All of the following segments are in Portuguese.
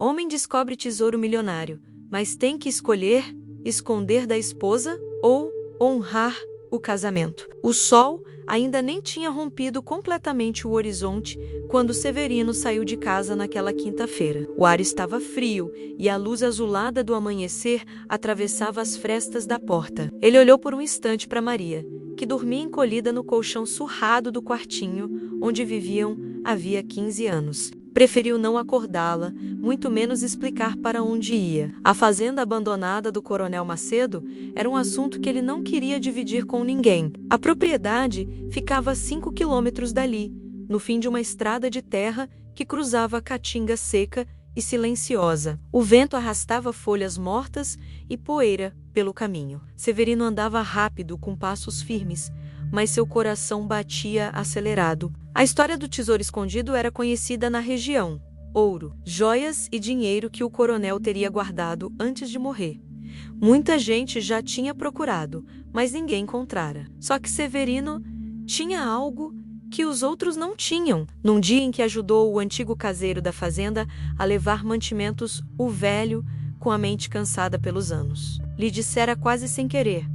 Homem descobre tesouro milionário, mas tem que escolher esconder da esposa ou honrar o casamento. O sol ainda nem tinha rompido completamente o horizonte quando Severino saiu de casa naquela quinta-feira. O ar estava frio e a luz azulada do amanhecer atravessava as frestas da porta. Ele olhou por um instante para Maria, que dormia encolhida no colchão surrado do quartinho onde viviam havia 15 anos. Preferiu não acordá-la, muito menos explicar para onde ia. A fazenda abandonada do Coronel Macedo era um assunto que ele não queria dividir com ninguém. A propriedade ficava a 5 quilômetros dali, no fim de uma estrada de terra que cruzava a caatinga seca e silenciosa. O vento arrastava folhas mortas e poeira pelo caminho. Severino andava rápido, com passos firmes, mas seu coração batia acelerado. A história do tesouro escondido era conhecida na região. Ouro, joias e dinheiro que o coronel teria guardado antes de morrer. Muita gente já tinha procurado, mas ninguém encontrara. Só que Severino tinha algo que os outros não tinham. Num dia em que ajudou o antigo caseiro da fazenda a levar mantimentos, o velho, com a mente cansada pelos anos, lhe dissera quase sem querer: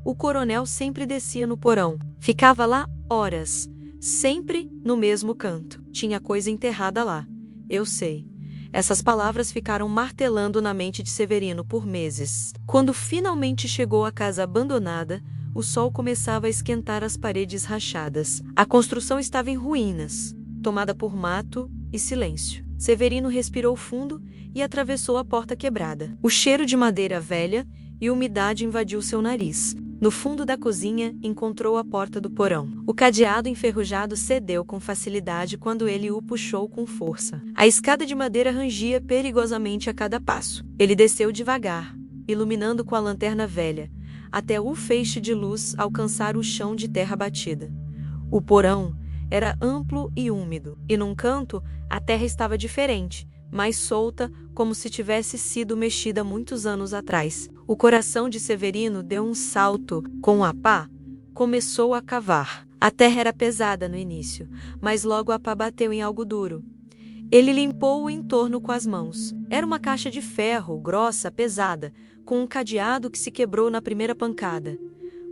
o coronel sempre descia no porão. Ficava lá horas, sempre no mesmo canto. Tinha coisa enterrada lá. Eu sei. Essas palavras ficaram martelando na mente de Severino por meses. Quando finalmente chegou à casa abandonada, o sol começava a esquentar as paredes rachadas. A construção estava em ruínas, tomada por mato e silêncio. Severino respirou fundo e atravessou a porta quebrada. O cheiro de madeira velha e umidade invadiu seu nariz. No fundo da cozinha, encontrou a porta do porão. O cadeado enferrujado cedeu com facilidade quando ele o puxou com força. A escada de madeira rangia perigosamente a cada passo. Ele desceu devagar, iluminando com a lanterna velha, até o feixe de luz alcançar o chão de terra batida. O porão era amplo e úmido, e num canto a terra estava diferente, mais solta, como se tivesse sido mexida muitos anos atrás. O coração de Severino deu um salto. Com a pá, começou a cavar. A terra era pesada no início, mas logo a pá bateu em algo duro. Ele limpou o entorno com as mãos. Era uma caixa de ferro, grossa, pesada, com um cadeado que se quebrou na primeira pancada.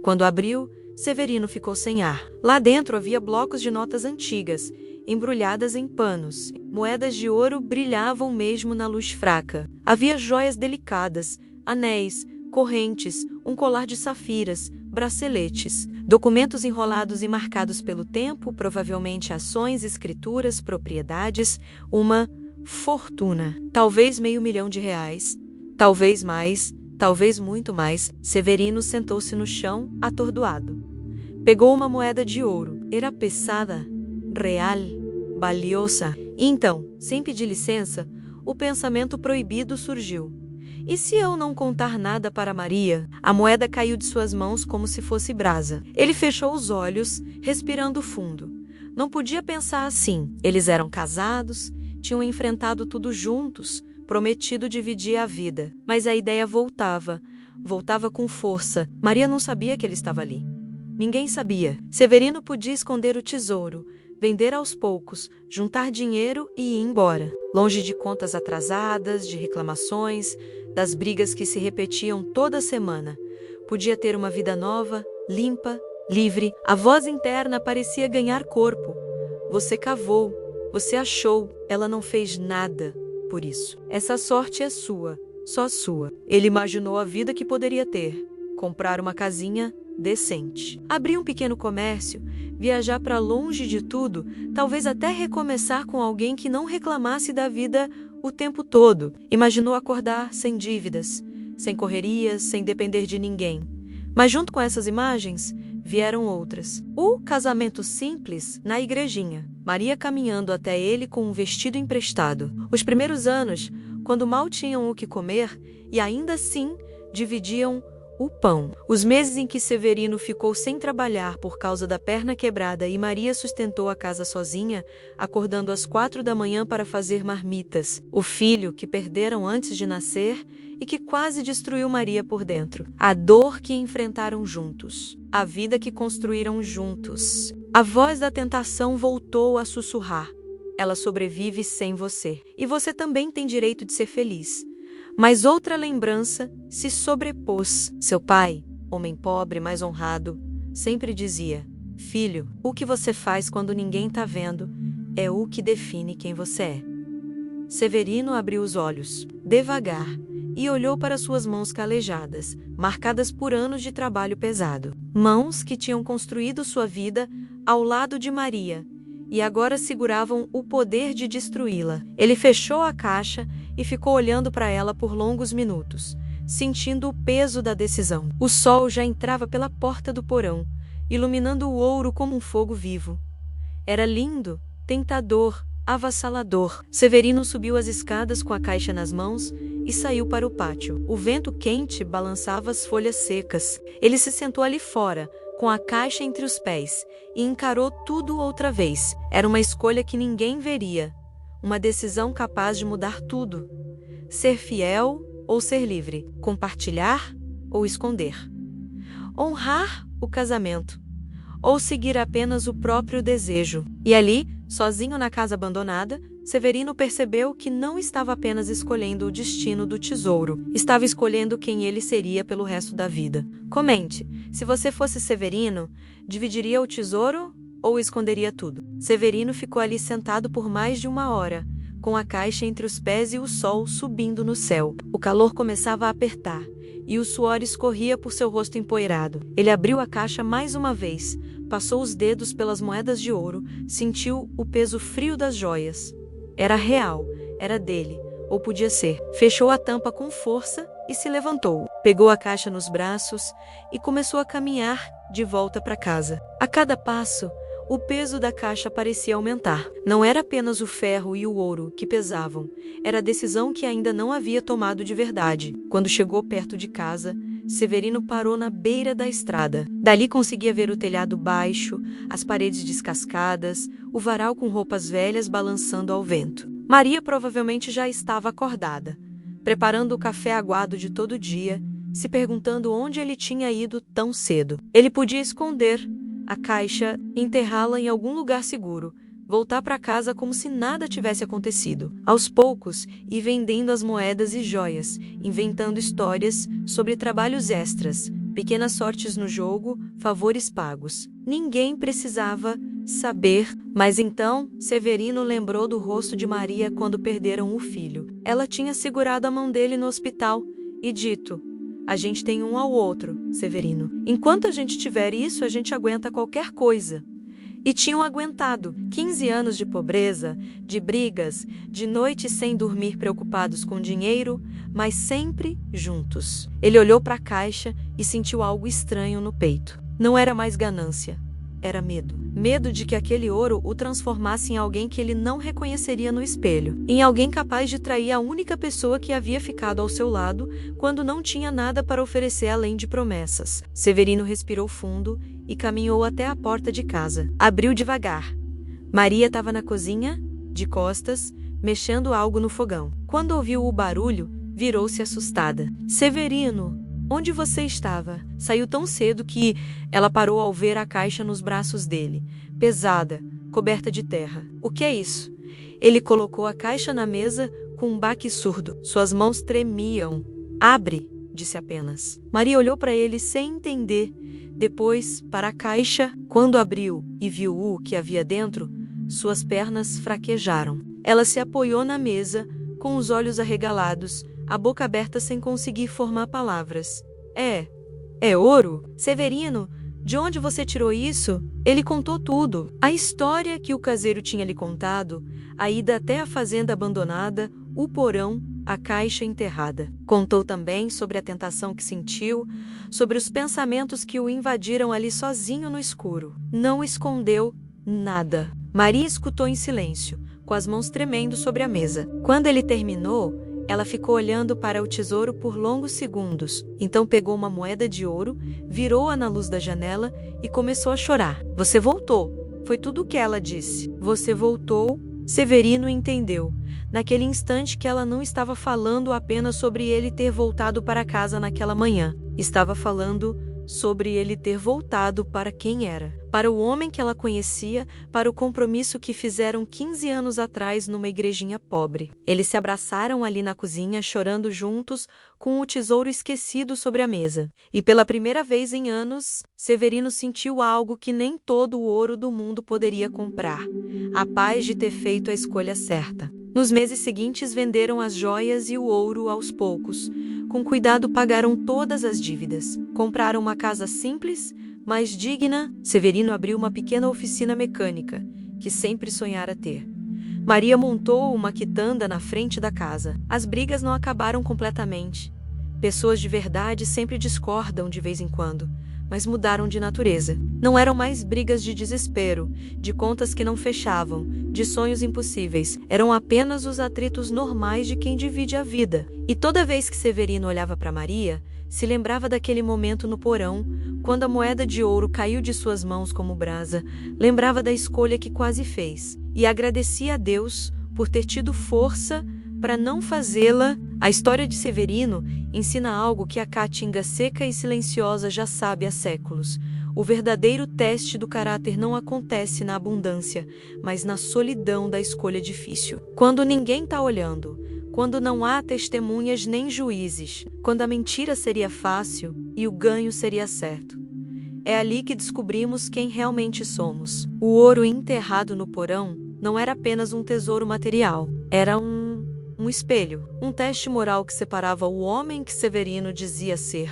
Quando abriu, Severino ficou sem ar. Lá dentro havia blocos de notas antigas, embrulhadas em panos. Moedas de ouro brilhavam mesmo na luz fraca. Havia joias delicadas, anéis, correntes, um colar de safiras, braceletes, documentos enrolados e marcados pelo tempo, provavelmente ações, escrituras, propriedades, uma fortuna. Talvez R$500.000, talvez mais, talvez muito mais. Severino sentou-se no chão, atordoado. Pegou uma moeda de ouro. Era pesada, real, valiosa. E então, sem pedir licença, o pensamento proibido surgiu. E se eu não contar nada para Maria? A moeda caiu de suas mãos como se fosse brasa. Ele fechou os olhos, respirando fundo. Não podia pensar assim. Eles eram casados, tinham enfrentado tudo juntos, prometido dividir a vida. Mas a ideia voltava com força. Maria não sabia que ele estava ali. Ninguém sabia. Severino podia esconder o tesouro, vender aos poucos, juntar dinheiro e ir embora. Longe de contas atrasadas, de reclamações, das brigas que se repetiam toda semana. Podia ter uma vida nova, limpa, livre. A voz interna parecia ganhar corpo. Você cavou, você achou, ela não fez nada por isso. Essa sorte é sua, só sua. Ele imaginou a vida que poderia ter. Comprar uma casinha decente. Abrir um pequeno comércio, viajar para longe de tudo, talvez até recomeçar com alguém que não reclamasse da vida o tempo todo. Imaginou acordar sem dívidas, sem correrias, sem depender de ninguém. Mas junto com essas imagens, vieram outras. O casamento simples na igrejinha. Maria caminhando até ele com um vestido emprestado. Os primeiros anos, quando mal tinham o que comer e ainda assim dividiam o pão. Os meses em que Severino ficou sem trabalhar por causa da perna quebrada e Maria sustentou a casa sozinha, acordando às 4 da manhã para fazer marmitas. O filho que perderam antes de nascer e que quase destruiu Maria por dentro. A dor que enfrentaram juntos. A vida que construíram juntos. A voz da tentação voltou a sussurrar. ela sobrevive sem você. E você também tem direito de ser feliz. Mas outra lembrança se sobrepôs. Seu pai, homem pobre, mas honrado, sempre dizia: filho, o que você faz quando ninguém tá vendo é o que define quem você é. Severino abriu os olhos, devagar, e olhou para suas mãos calejadas, marcadas por anos de trabalho pesado. Mãos que tinham construído sua vida ao lado de Maria, e agora seguravam o poder de destruí-la. Ele fechou a caixa e ficou olhando para ela por longos minutos, sentindo o peso da decisão. O sol já entrava pela porta do porão, iluminando o ouro como um fogo vivo. Era lindo, tentador, avassalador. Severino subiu as escadas com a caixa nas mãos e saiu para o pátio. O vento quente balançava as folhas secas. Ele se sentou ali fora, com a caixa entre os pés, e encarou tudo outra vez. Era uma escolha que ninguém veria. Uma decisão capaz de mudar tudo. Ser fiel ou ser livre. Compartilhar ou esconder. Honrar o casamento. Ou seguir apenas o próprio desejo. E ali, sozinho na casa abandonada, Severino percebeu que não estava apenas escolhendo o destino do tesouro, estava escolhendo quem ele seria pelo resto da vida. Comente, se você fosse Severino, dividiria o tesouro ou esconderia tudo? Severino ficou ali sentado por mais de 1 hora, com a caixa entre os pés e o sol subindo no céu. O calor começava a apertar, e o suor escorria por seu rosto empoeirado. Ele abriu a caixa mais uma vez, passou os dedos pelas moedas de ouro, sentiu o peso frio das joias. Era real, era dele, ou podia ser. Fechou a tampa com força e se levantou. Pegou a caixa nos braços e começou a caminhar de volta para casa. A cada passo, o peso da caixa parecia aumentar. Não era apenas o ferro e o ouro que pesavam, era a decisão que ainda não havia tomado de verdade. Quando chegou perto de casa, Severino parou na beira da estrada. Dali conseguia ver o telhado baixo, as paredes descascadas, o varal com roupas velhas balançando ao vento. Maria provavelmente já estava acordada, preparando o café aguado de todo dia, se perguntando onde ele tinha ido tão cedo. Ele podia esconder a caixa, enterrá-la em algum lugar seguro, voltar para casa como se nada tivesse acontecido. Aos poucos, ir vendendo as moedas e joias, inventando histórias sobre trabalhos extras, pequenas sortes no jogo, favores pagos. Ninguém precisava saber, mas então Severino lembrou do rosto de Maria quando perderam o filho. Ela tinha segurado a mão dele no hospital e dito: a gente tem um ao outro, Severino. Enquanto a gente tiver isso, a gente aguenta qualquer coisa. E tinham aguentado 15 anos de pobreza, de brigas, de noites sem dormir preocupados com dinheiro, mas sempre juntos. Ele olhou para a caixa e sentiu algo estranho no peito. Não era mais ganância, era medo. Medo de que aquele ouro o transformasse em alguém que ele não reconheceria no espelho, em alguém capaz de trair a única pessoa que havia ficado ao seu lado quando não tinha nada para oferecer além de promessas. Severino respirou fundo e caminhou até a porta de casa. Abriu devagar. Maria estava na cozinha, de costas, mexendo algo no fogão. Quando ouviu o barulho, virou-se assustada. Severino, onde você estava? Saiu tão cedo que ela parou ao ver a caixa nos braços dele, pesada, coberta de terra. O que é isso? Ele colocou a caixa na mesa com um baque surdo. Suas mãos tremiam. Abre, disse apenas. Maria olhou para ele sem entender. Depois, para a caixa. Quando abriu e viu o que havia dentro, suas pernas fraquejaram. Ela se apoiou na mesa, com os olhos arregalados, a boca aberta sem conseguir formar palavras. É ouro? Severino, de onde você tirou isso? Ele contou tudo. A história que o caseiro tinha lhe contado, a ida até a fazenda abandonada, o porão, a caixa enterrada. Contou também sobre a tentação que sentiu, sobre os pensamentos que o invadiram ali sozinho no escuro. Não escondeu nada. Maria escutou em silêncio, com as mãos tremendo sobre a mesa. Quando ele terminou, ela ficou olhando para o tesouro por longos segundos. Então pegou uma moeda de ouro, virou-a na luz da janela e começou a chorar. Você voltou. Foi tudo o que ela disse. Você voltou. Severino entendeu. Naquele instante que ela não estava falando apenas sobre ele ter voltado para casa naquela manhã. Estava falando sobre ele ter voltado para quem era, para o homem que ela conhecia, para o compromisso que fizeram 15 anos atrás numa igrejinha pobre. Eles se abraçaram ali na cozinha, chorando juntos, com o tesouro esquecido sobre a mesa. E pela primeira vez em anos, Severino sentiu algo que nem todo o ouro do mundo poderia comprar: a paz de ter feito a escolha certa. Nos meses seguintes, venderam as joias e o ouro aos poucos. Com cuidado, pagaram todas as dívidas. Compraram uma casa simples, mas digna. Severino abriu uma pequena oficina mecânica, que sempre sonhara ter. Maria montou uma quitanda na frente da casa. As brigas não acabaram completamente. Pessoas de verdade sempre discordam de vez em quando, mas mudaram de natureza. Não eram mais brigas de desespero, de contas que não fechavam, de sonhos impossíveis. Eram apenas os atritos normais de quem divide a vida. E toda vez que Severino olhava para Maria, se lembrava daquele momento no porão, quando a moeda de ouro caiu de suas mãos como brasa, lembrava da escolha que quase fez, e agradecia a Deus por ter tido força para não fazê-la. A história de Severino ensina algo que a caatinga seca e silenciosa já sabe há séculos. O verdadeiro teste do caráter não acontece na abundância, mas na solidão da escolha difícil. Quando ninguém está olhando, quando não há testemunhas nem juízes, quando a mentira seria fácil e o ganho seria certo. É ali que descobrimos quem realmente somos. O ouro enterrado no porão não era apenas um tesouro material, era um espelho, um teste moral que separava o homem que Severino dizia ser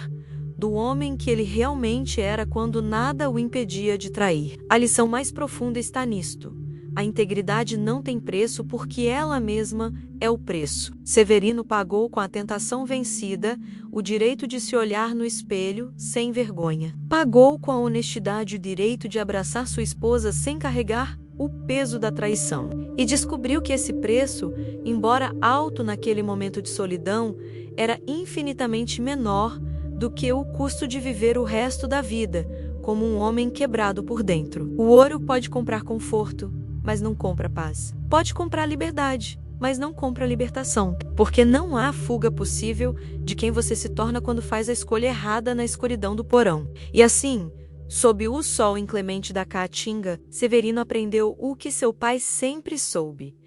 do homem que ele realmente era quando nada o impedia de trair. A lição mais profunda está nisto: a integridade não tem preço porque ela mesma é o preço. Severino pagou com a tentação vencida o direito de se olhar no espelho sem vergonha. Pagou com a honestidade o direito de abraçar sua esposa sem carregar o peso da traição. E descobriu que esse preço, embora alto naquele momento de solidão, era infinitamente menor do que o custo de viver o resto da vida como um homem quebrado por dentro. O ouro pode comprar conforto, mas não compra paz. Pode comprar liberdade, mas não compra libertação. Porque não há fuga possível de quem você se torna quando faz a escolha errada na escuridão do porão. E assim, sob o sol inclemente da caatinga, Severino aprendeu o que seu pai sempre soube: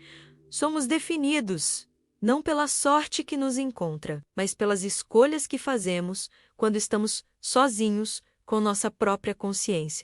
somos definidos, não pela sorte que nos encontra, mas pelas escolhas que fazemos quando estamos sozinhos com nossa própria consciência.